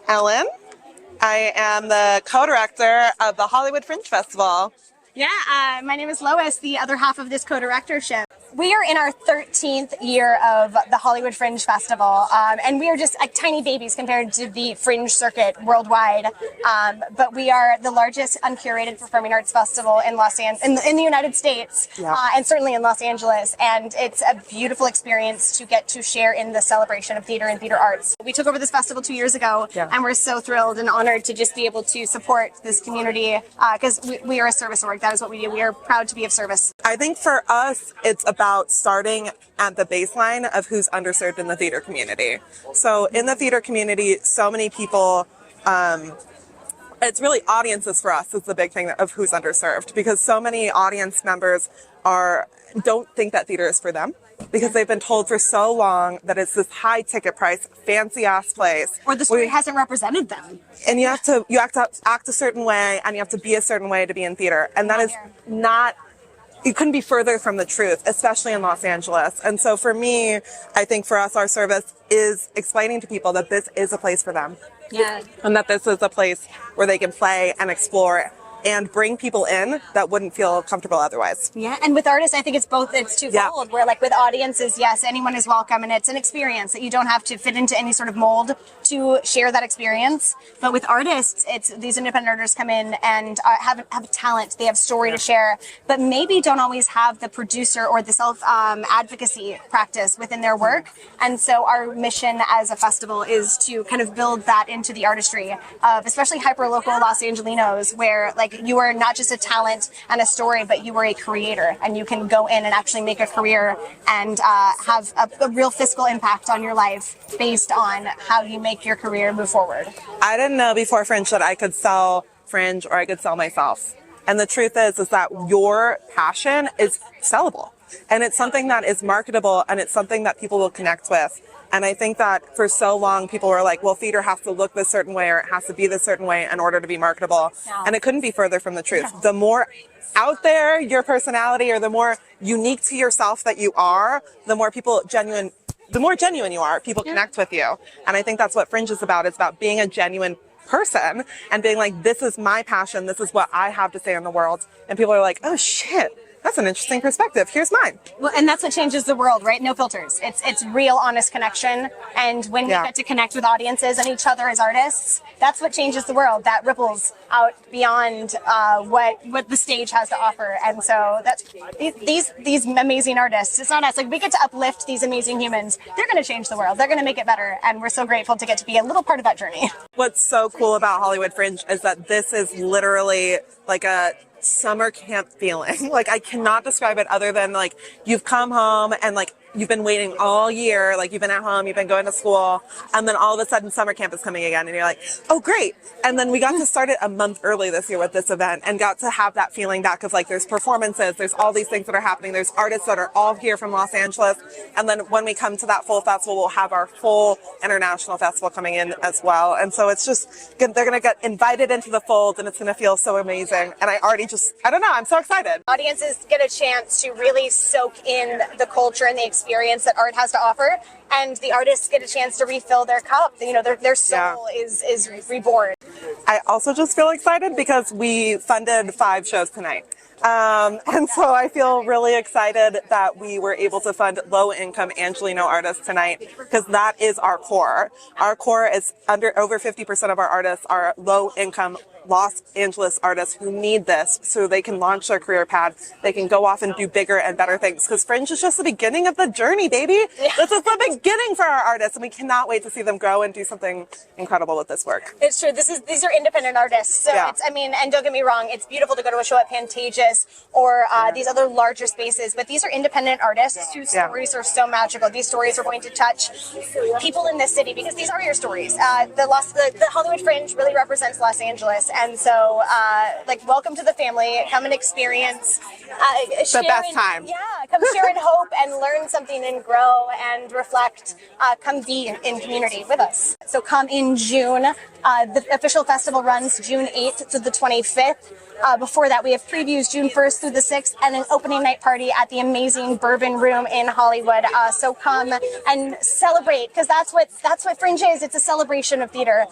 Ellen. I am the co-director of the Hollywood Fringe Festival. Yeah, my name is Lois, the other half of this co-directorship. We are in our 13th year of the Hollywood Fringe Festival, and we are just like tiny babies compared to the fringe circuit worldwide. But we are the largest uncurated performing arts festival in in the United States, and certainly in Los Angeles. And it's a beautiful experience to get to share in the celebration of theater and theater arts. We took over this festival 2 years ago, and we're so thrilled and honored to just be able to support this community because we are a service org. That is what we do. We are proud to be of service. I think for us, it's about starting at the baseline of who's underserved in the theater community. So in the theater community, so many people, it's really audiences for us is the big thing of who's underserved, because so many audience members don't think that theater is for them, because they've been told for so long that it's this high ticket price, fancy ass place. Or the story hasn't represented them. And you have to act a certain way, and you have to be a certain way to be in theater. And that is not, it couldn't be further from the truth, especially in Los Angeles. And so for me, I think for us, our service is explaining to people that this is a place for them. Yeah. And that this is a place where they can play and explore and bring people in that wouldn't feel comfortable otherwise. Yeah, and with artists, I think it's twofold. Where like with audiences, yes, anyone is welcome, and it's an experience that you don't have to fit into any sort of mold to share that experience. But with artists, it's these independent artists come in and have a talent, they have story to share, but maybe don't always have the producer or the self advocacy practice within their work. And so our mission as a festival is to kind of build that into the artistry of especially hyper-local Los Angelinos, where like you are not just a talent and a story, but you are a creator, and you can go in and actually make a career and have a real fiscal impact on your life based on how you make your career move forward. I didn't know before Fringe that I could sell Fringe or I could sell myself. And the truth is that your passion is sellable, and it's something that is marketable, and it's something that people will connect with. And I think that for so long, people were like, well, theater has to look this certain way, or it has to be this certain way in order to be marketable. And it couldn't be further from the truth. The more out there your personality, or the more unique to yourself that you are, the more genuine you are, people connect with you. And I think that's what Fringe is about. It's about being a genuine person and being like, this is my passion. This is what I have to say in the world. And people are like, oh shit, that's an interesting perspective. Here's mine. Well, and that's what changes the world, right? No filters. It's real, honest connection. And when we get to connect with audiences and each other as artists, that's what changes the world. That ripples out beyond what the stage has to offer. And so that's these amazing artists. It's not us. Like, we get to uplift these amazing humans. They're going to change the world. They're going to make it better. And we're so grateful to get to be a little part of that journey. What's so cool about Hollywood Fringe is that this is literally like a summer camp feeling. Like, I cannot describe it other than like you've come home and like you've been waiting all year, like you've been at home, you've been going to school, and then all of a sudden summer camp is coming again, and you're like, oh great. And then we got to start it a month early this year with this event, and got to have that feeling back of like there's performances, there's all these things that are happening, there's artists that are all here from Los Angeles, and then when we come to that full festival, we'll have our full international festival coming in as well. And so it's just, they're going to get invited into the fold, and it's going to feel so amazing. And I don't know, I'm so excited. Audiences get a chance to really soak in the culture and the experience that art has to offer, and the artists get a chance to refill their cup. You know, their soul is reborn. I also just feel excited because we funded 5 shows tonight. And so I feel really excited that we were able to fund low-income Angelino artists tonight, because that is our core. Our core is over 50% of our artists are low-income Los Angeles artists who need this so they can launch their career path. They can go off and do bigger and better things, because Fringe is just the beginning of the journey, baby. This is the beginning for our artists, and we cannot wait to see them grow and do something incredible with this work. It's true. These are independent artists. So it's, I mean, and don't get me wrong, it's beautiful to go to a show at Pantages or these other larger spaces, but these are independent artists whose stories are so magical. These stories are going to touch people in this city, because these are your stories. The Hollywood Fringe really represents Los Angeles. And so, like, welcome to the family. Come and experience the best time. Yeah, come share in hope and learn something and grow and reflect. Come be in community with us. So come in June. The official festival runs June 8th to the 25th. Before that, we have previews June 1st through the 6th, and an opening night party at the amazing Bourbon Room in Hollywood. So come and celebrate, because that's what Fringe is. It's a celebration of theater.